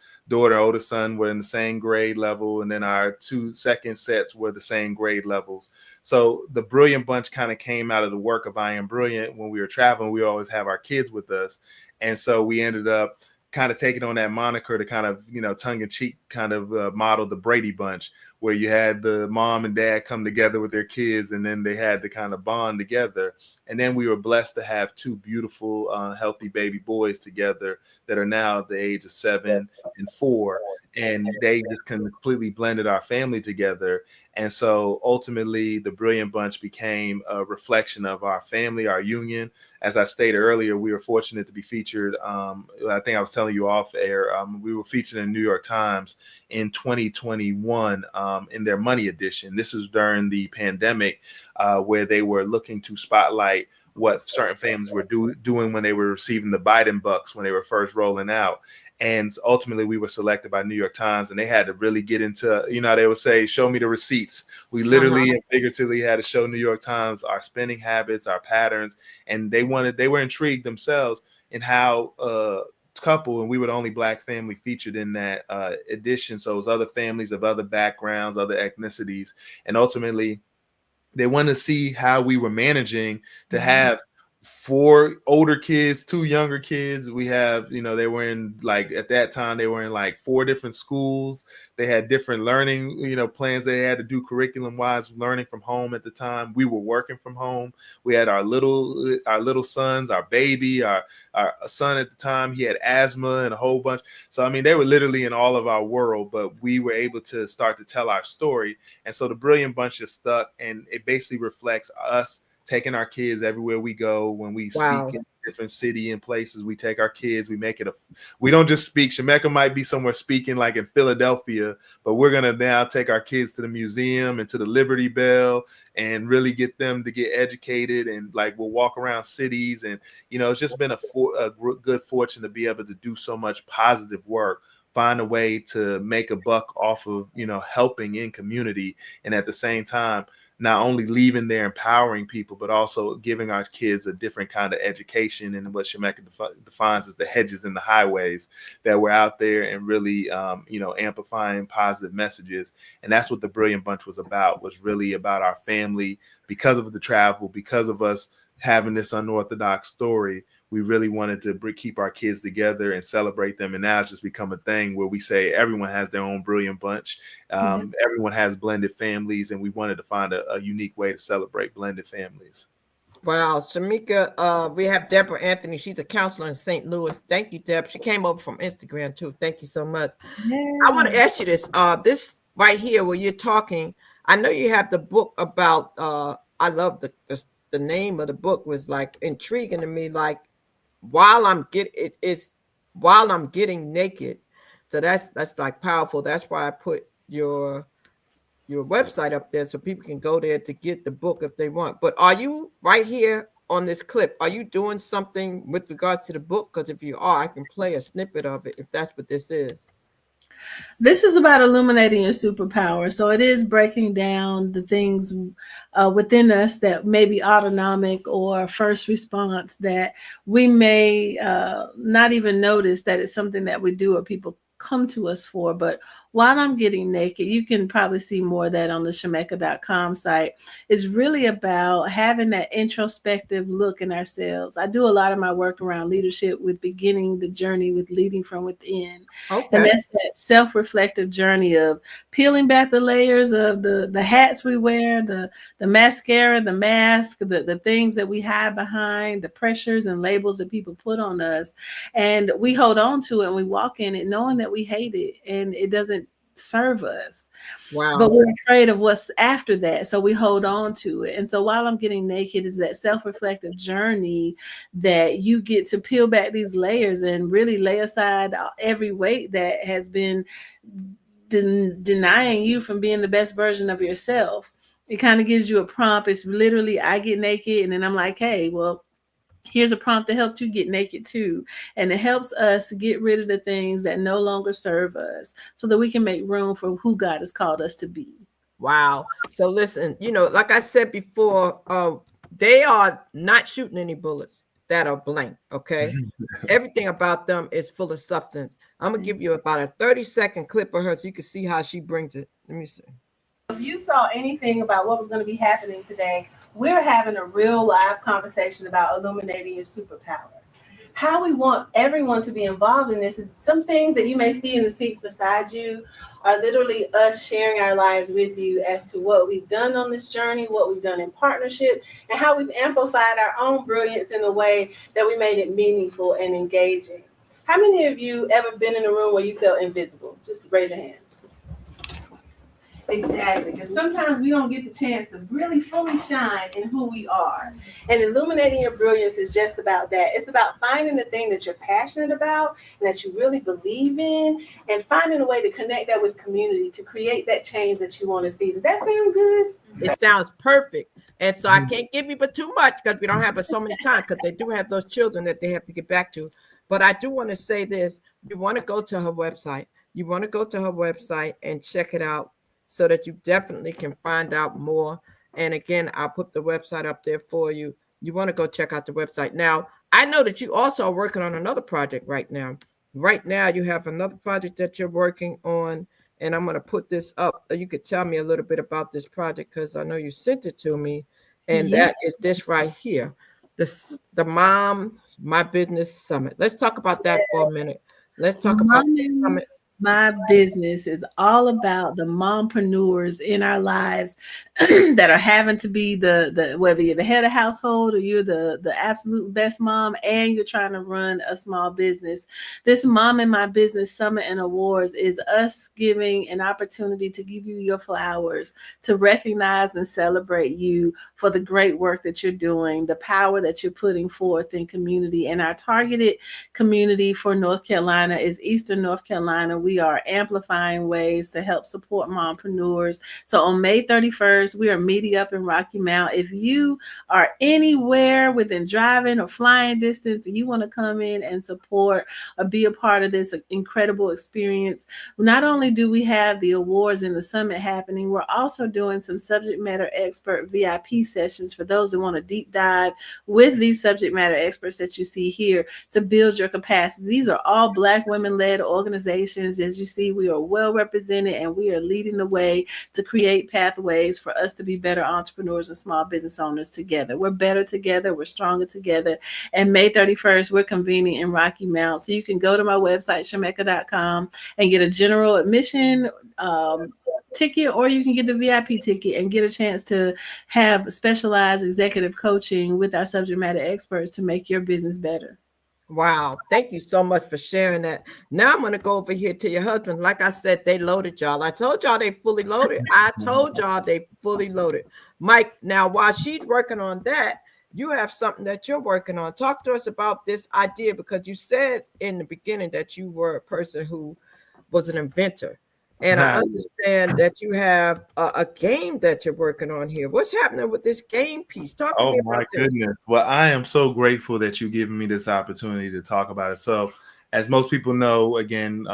son were in the same grade level. And then our 2 second sets were the same grade levels. So the Brilliant Bunch kind of came out of the work of I Am Brilliant. When we were traveling, we always have our kids with us. And so we ended up kind of taking on that moniker to kind of, tongue in cheek kind of model the Brady Bunch, where you had the mom and dad come together with their kids and then they had to kind of bond together. And then we were blessed to have 2 beautiful, healthy baby boys together that are now the age of 7 and 4. And they just completely blended our family together. And so ultimately, the Brilliant Bunch became a reflection of our family, our union. As I stated earlier, we were fortunate to be featured. I think I was telling you off air, we were featured in the New York Times in 2021 in their money edition. This is during the pandemic, where they were looking to spotlight what certain families were doing when they were receiving the Biden bucks when they were first rolling out. And ultimately, we were selected by New York Times, and they had to really get into, they would say, show me the receipts. We literally and figuratively had to show New York Times our spending habits, our patterns, and they were intrigued themselves in how couple, and we were the only Black family featured in that edition. So it was other families of other backgrounds, other ethnicities, and ultimately they wanted to see how we were managing to have 4 older kids, 2 younger kids. We have, they were in, like, at that time, they were in like 4 different schools. They had different learning, plans they had to do curriculum wise, learning from home at the time. We were working from home. We had our little sons, our baby, our son at the time, he had asthma and a whole bunch. So, I mean, they were literally in all of our world, but we were able to start to tell our story. And so the Brilliant Bunch is stuck, and it basically reflects us taking our kids everywhere we go. When we speak in different city and places, we take our kids, we make it we don't just speak. Shemekka might be somewhere speaking like in Philadelphia, but we're going to now take our kids to the museum and to the Liberty Bell and really get them to get educated. And like, we'll walk around cities, and, it's just been a good fortune to be able to do so much positive work, find a way to make a buck off of, helping in community. And at the same time, not only leaving there empowering people, but also giving our kids a different kind of education, and what Shemekka defines as the hedges and the highways, that we're out there and really, amplifying positive messages. And that's what the Brilliant Bunch was really about our family. Because of the travel, because of us having this unorthodox story, we really wanted to keep our kids together and celebrate them. And now it's just become a thing where we say everyone has their own Brilliant Bunch. Everyone has blended families, and we wanted to find a unique way to celebrate blended families. Wow, Shemekka, we have Deborah Anthony. She's a counselor in St. Louis. Thank you, Deb. She came over from Instagram too. Thank you so much. Yeah. I want to ask you this. This right here where you're talking, I know you have the book about, I love the name of the book was like intriguing to me, like while I'm getting naked. So that's like powerful. That's why I put your website up there so people can go there to get the book if they want. But are you right here on this clip, are you doing something with regards to the book? Because if you are, I can play a snippet of it if that's what this is. This is about illuminating your superpower. So it is breaking down the things within us that may be autonomic or first response that we may not even notice that it's something that we do or people come to us for. But while I'm getting naked, you can probably see more of that on the Shemekka.com site. It's really about having that introspective look in ourselves. I do a lot of my work around leadership with beginning the journey with leading from within. Okay. And that's that self-reflective journey of peeling back the layers of the hats we wear, the mascara, the mask, the things that we hide behind, the pressures and labels that people put on us. And we hold on to it and we walk in it knowing that we hate it and it doesn't serve us. Wow. But we're afraid of what's after that. So we hold on to it. And so while I'm getting naked is that self-reflective journey that you get to peel back these layers and really lay aside every weight that has been denying you from being the best version of yourself. It kind of gives you a prompt. It's literally, I get naked and then I'm like, hey, well, here's a prompt to help you get naked too. And it helps us get rid of the things that no longer serve us so that we can make room for who God has called us to be. Wow. So listen, like I said before, they are not shooting any bullets that are blank. Okay. Everything about them is full of substance. I'm going to give you about a 30-second clip of her so you can see how she brings it. Let me see. If you saw anything about what was going to be happening today, we're having a real live conversation about illuminating your superpower. How we want everyone to be involved in this is some things that you may see in the seats beside you are literally us sharing our lives with you as to what we've done on this journey, what we've done in partnership, and how we've amplified our own brilliance in a way that we made it meaningful and engaging. How many of you ever been in a room where you felt invisible? Just raise your hand. Exactly, because sometimes we don't get the chance to really fully shine in who we are. And illuminating your brilliance is just about that. It's about finding the thing that you're passionate about and that you really believe in, and finding a way to connect that with community to create that change that you want to see. Does that sound good? It sounds perfect. And so I can't give you but too much because we don't have but so many times, because they do have those children that they have to get back to. But I do want to say this. You want to go to her website. You want to go to her website and check it out so that you definitely can find out more. And again, I'll put the website up there for you. You want to go check out the website. Now, I know that you also are working on another project right now. Right now, you have another project that you're working on, and I'm going to put this up. You could tell me a little bit about this project because I know you sent it to me, and Yeah. that is this right here, the Mom My Business Summit. Let's talk about that for a minute. Let's talk about Mom the and summit. My business is all about the mompreneurs in our lives that are having to be the whether you're the head of household or you're the absolute best mom and you're trying to run a small business. This Mom and My Business Summit and Awards is us giving an opportunity to give you your flowers, to recognize and celebrate you for the great work that you're doing, the power that you're putting forth in community. And our targeted community for North Carolina is Eastern North Carolina. We are amplifying ways to help support mompreneurs. So on May 31st, we are meeting up in Rocky Mount. If you are anywhere within driving or flying distance and you want to come in and support or be a part of this incredible experience, not only do we have the awards and the summit happening, we're also doing some subject matter expert VIP sessions for those that want to deep dive with these subject matter experts that you see here to build your capacity. These are all Black women-led organizations. As you see, we are well represented and we are leading the way to create pathways for us to be better entrepreneurs and small business owners together. We're better together. We're stronger together. And May 31st, we're convening in Rocky Mount. So you can go to my website, Shemekka.com, and get a general admission ticket, or you can get the VIP ticket and get a chance to have specialized executive coaching with our subject matter experts to make your business better. Wow. Thank you so much for sharing that. Now I'm going to go over here to your husband. Like I said, they loaded y'all. I told y'all they fully loaded. I told y'all they fully loaded. Mike, now while she's working on that, you have something that you're working on. Talk to us about this idea, because you said in the beginning that you were a person who was an inventor. And I understand that you have a game that you're working on here. What's happening with this game piece? Talk to Oh me my about this. goodness. Well, I am so grateful that you've given me this opportunity to talk about it. So, as most people know, again,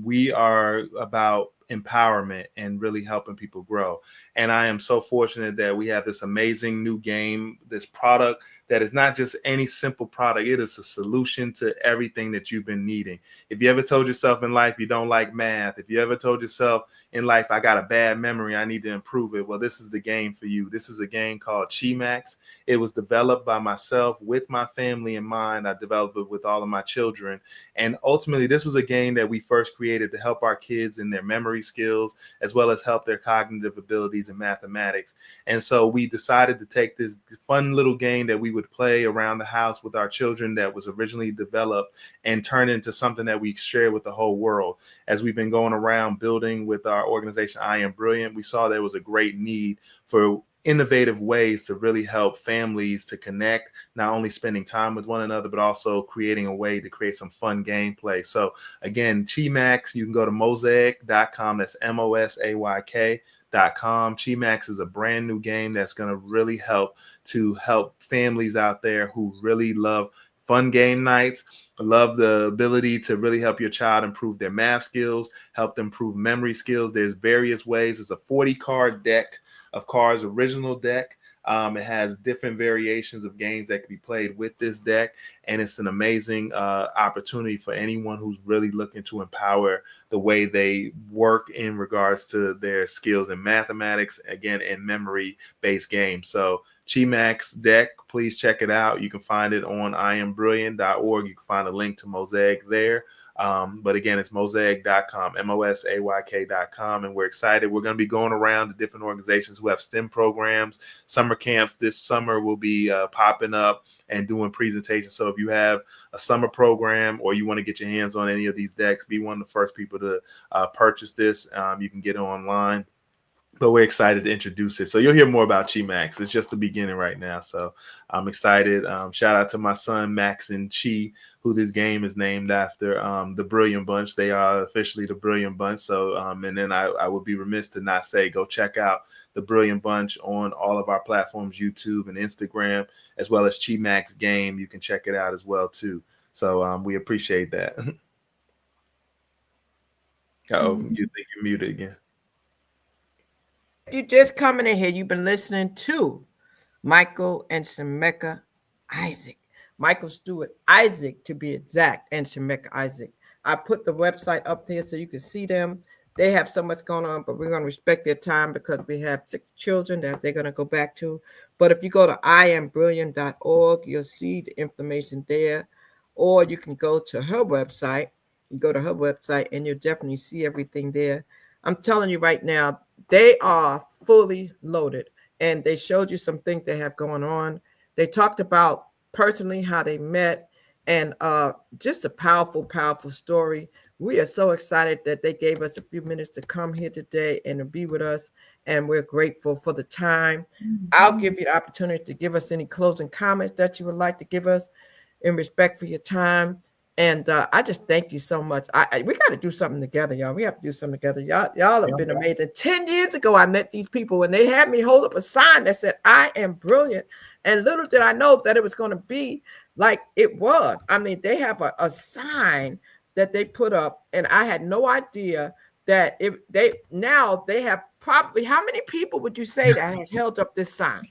we are about empowerment and really helping people grow. And I am so fortunate that we have this amazing new game, this product that is not just any simple product. It is a solution to everything that you've been needing. If you ever told yourself in life you don't like math, if you ever told yourself in life I got a bad memory, I need to improve it, well, this is the game for you. This is a game called Shemekka. It was developed by myself with my family in mind. I developed it with all of my children. And ultimately, this was a game that we first created to help our kids in their memory skills, as well as help their cognitive abilities in mathematics. And so we decided to take this fun little game that we would play around the house with our children that was originally developed and turn it into something that we share with the whole world. As we've been going around building with our organization, I Am Brilliant, we saw there was a great need for innovative ways to really help families to connect, not only spending time with one another, but also creating a way to create some fun gameplay. So again, Shemekka, you can go to mosaic.com. That's MOSAYK.com. Shemekka is a brand new game that's going to really help families out there who really love fun game nights, love the ability to really help your child improve their math skills, help them improve memory skills. There's various ways. It's a 40-card deck of cards, original deck. It has different variations of games that can be played with this deck, and it's an amazing opportunity for anyone who's really looking to empower the way they work in regards to their skills in mathematics, again, in memory-based games. So Shemekka deck, please check it out. You can find it on iambrilliant.org. You can find a link to Mosaic there. But again, it's mosaic.com, MOSAYK.com. And we're excited. We're going to be going around to different organizations who have STEM programs. Summer camps this summer will be popping up and doing presentations. So if you have a summer program or you want to get your hands on any of these decks, be one of the first people to purchase this. You can get it online but we're excited to introduce it. So you'll hear more about Chi Max. It's just the beginning right now. So I'm excited. Shout out to my son, Max and Chi, who this game is named after, the Brilliant Bunch. They are officially the Brilliant Bunch. So, and then I would be remiss to not say, go check out the Brilliant Bunch on all of our platforms, YouTube and Instagram, as well as Chi Max Game. You can check it out as well, too. So we appreciate that. Oh, you think you're muted again? If you're just coming in here, you've been listening to Michael and Shemekka Isaac. Michael Stewart-Isaac, to be exact, and Shemekka Isaac. I put the website up there so you can see them. They have so much going on, but we're going to respect their time because we have 6 children that they're going to go back to. But if you go to iambrilliant.org, you'll see the information there. Or you can go to her website. You go to her website, and you'll definitely see everything there. I'm telling you right now, they are fully loaded, and they showed you some things they have going on. They talked about personally how they met, and just a powerful, powerful story. We are so excited that they gave us a few minutes to come here today and to be with us, and we're grateful for the time. I'll give you the opportunity to give us any closing comments that you would like to give us in respect for your time. And I just thank you so much. We got to do something together, y'all. We have to do something together. Y'all have been amazing. 10 years ago, I met these people, and they had me hold up a sign that said, "I am brilliant." And little did I know that it was going to be like it was. I mean, they have a sign that they put up, and I had no idea that they have probably, how many people would you say that has held up this sign?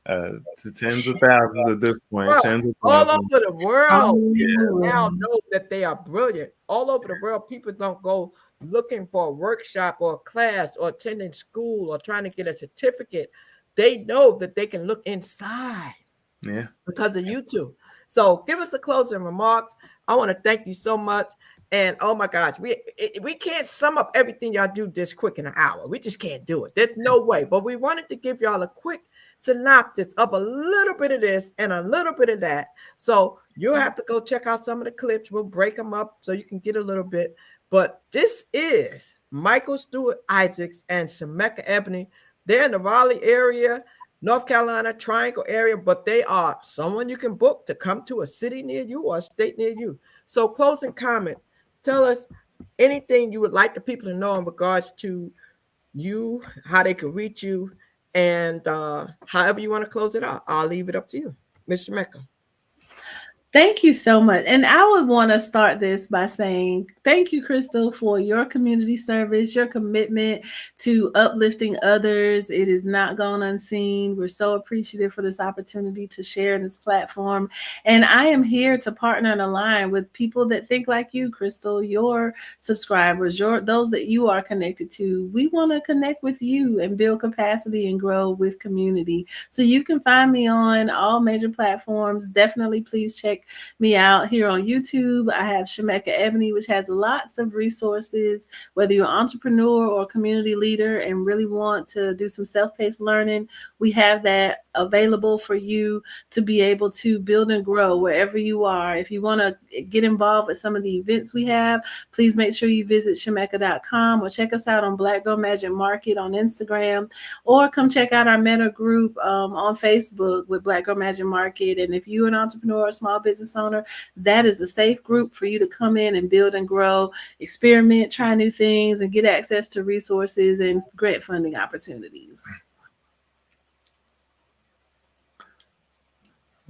To tens of thousands at this point. Well, tens of all thousands. over the world, people now know that they are brilliant. All over the world, people don't go looking for a workshop or a class or attending school or trying to get a certificate. They know that they can look inside because of YouTube. So give us a closing remarks. I want to thank you so much. And oh my gosh, we can't sum up everything y'all do this quick in an hour. We just can't do it. There's no way. But we wanted to give y'all a quick synopsis of a little bit of this and a little bit of that. So you'll have to go check out some of the clips. We'll break them up so you can get a little bit. But this is Michael Stewart-Isaacs and Shemekka Ebony. They're in the Raleigh area, North Carolina Triangle area, but they are someone you can book to come to a city near you or a state near you. So closing comments. Tell us anything you would like the people to know in regards to you, how they can reach you, and however you want to close it out. I'll leave it up to you, Ms. Shemekka. Thank you so much. And I would want to start this by saying thank you, Crystal, for your community service, your commitment to uplifting others. It is not gone unseen. We're so appreciative for this opportunity to share in this platform. And I am here to partner and align with people that think like you, Crystal, your subscribers, those that you are connected to. We want to connect with you and build capacity and grow with community. So you can find me on all major platforms. Definitely please check me out here on YouTube. I have Shemekka Ebony, which has lots of resources, whether you're an entrepreneur or a community leader and really want to do some self-paced learning. We have that available for you to be able to build and grow wherever you are. If you want to get involved with some of the events we have, please make sure you visit Shemekka.com or check us out on Black Girl Magic Market on Instagram, or come check out our meta group on Facebook with Black Girl Magic Market. And if you're an entrepreneur or small business owner, that is a safe group for you to come in and build and grow, experiment, try new things, and get access to resources and grant funding opportunities.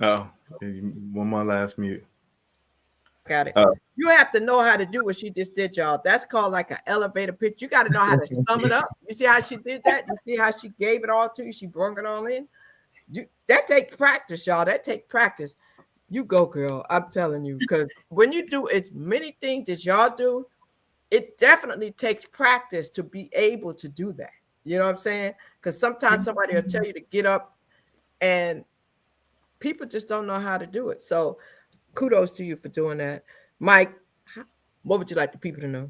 Oh, one more last mute. Got it. You have to know how to do what she just did, y'all. That's called like an elevator pitch. You got to know how to sum it up. You see how she did that? You see how she gave it all to you? She brought it all in. That takes practice, y'all. That takes practice. You go, girl. I'm telling you, because when you do as many things as y'all do, it definitely takes practice to be able to do that. You know what I'm saying? Because sometimes somebody will tell you to get up and people just don't know how to do it. So kudos to you for doing that. Mike, what would you like the people to know?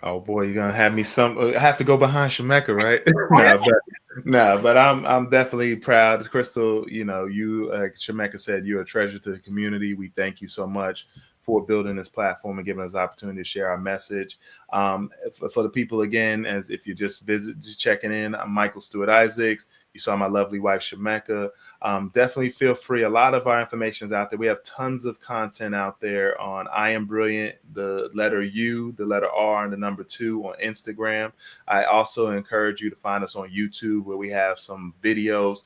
Oh boy, you're gonna have me I have to go behind Shemekka, right? but I'm definitely proud. Crystal, you know, you like Shemekka said, you're a treasure to the community. We thank you so much for building this platform and giving us the opportunity to share our message. For the people, again, as if you just checking in, I'm Michael Stewart-Isaacs. You saw my lovely wife, Shemekka. Definitely feel free. A lot of our information is out there. We have tons of content out there on I Am Brilliant, the letter U, the letter R, and the number 2 on Instagram. I also encourage you to find us on YouTube, where we have some videos.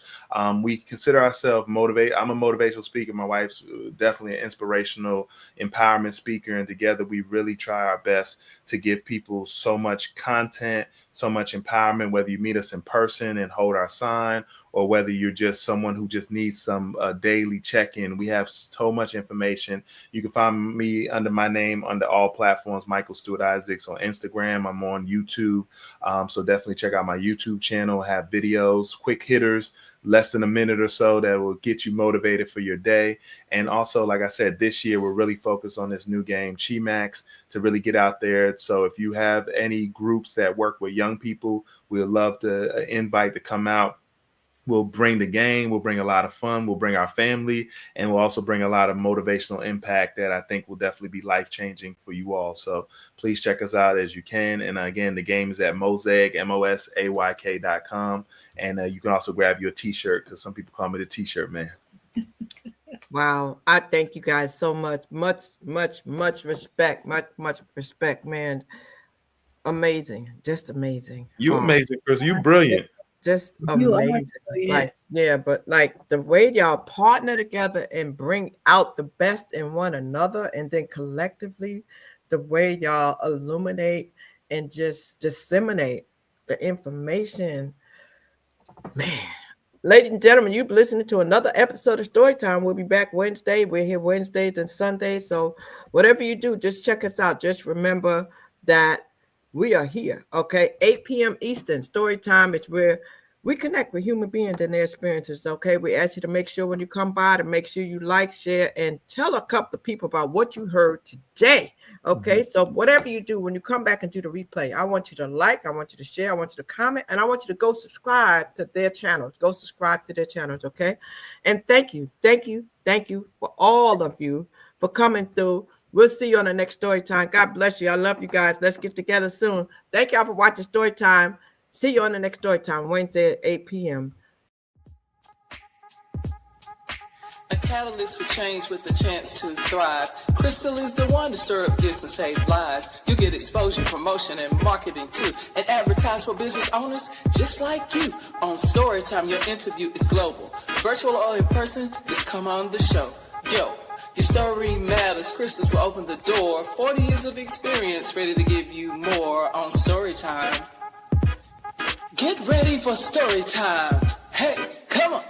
We consider ourselves motivated. I'm a motivational speaker. My wife's definitely an inspirational empowerment speaker. And together we really try our best to give people so much content, so much empowerment, whether you meet us in person and hold our sign, or whether you're just someone who just needs some daily check-in. We have so much information. You can find me under my name under all platforms, Michael Stewart-Isaacs on Instagram. I'm on YouTube. So definitely check out my YouTube channel. I have videos, quick hitters, less than a minute or so, that will get you motivated for your day. And also, like I said, this year we're really focused on this new game, Chimax, to really get out there. So if you have any groups that work with young people, we'd love to invite to come out. We'll bring the game, we'll bring a lot of fun, we'll bring our family, and we'll also bring a lot of motivational impact that I think will definitely be life-changing for you all. So please check us out as you can. And again, the game is at Mosaic, MOSAYK.com. And you can also grab your t-shirt, because some people call me the t-shirt man. Wow. I thank you guys so much. Much respect. Much respect, man. Amazing. Just amazing. You amazing, Chris. You brilliant. Just You are amazing. brilliant. Like, yeah, but like the way y'all partner together and bring out the best in one another, and then collectively the way y'all illuminate and just disseminate the information, man. Ladies and gentlemen, you've been listening to another episode of Storytime. We'll be back Wednesday. We're here Wednesdays and Sundays. So whatever you do, just check us out. Just remember that we are here, okay? 8 p.m. Eastern. Storytime is where we connect with human beings and their experiences, okay? We ask you to make sure when you come by to make sure you like, share, and tell a couple of people about what you heard today, okay? So whatever you do, when you come back and do the replay, I want you to like, I want you to share, I want you to comment, and I want you to go subscribe to their channels. Go subscribe to their channels, okay? And thank you for all of you for coming through. We'll see you on the next story time. God bless you. I love you guys. Let's get together soon. Thank y'all for watching Story Time. See you on the next Story Time, Wednesday at 8 p.m. A catalyst for change with the chance to thrive. Crystal is the one to stir up gifts and save lives. You get exposure, promotion, and marketing too. And advertise for business owners just like you. On Storytime, your interview is global. Virtual or in person, just come on the show. Yo. Your story matters. Crystals will open the door. 40 years of experience, ready to give you more on Storytime. Get ready for Storytime. Hey, come on.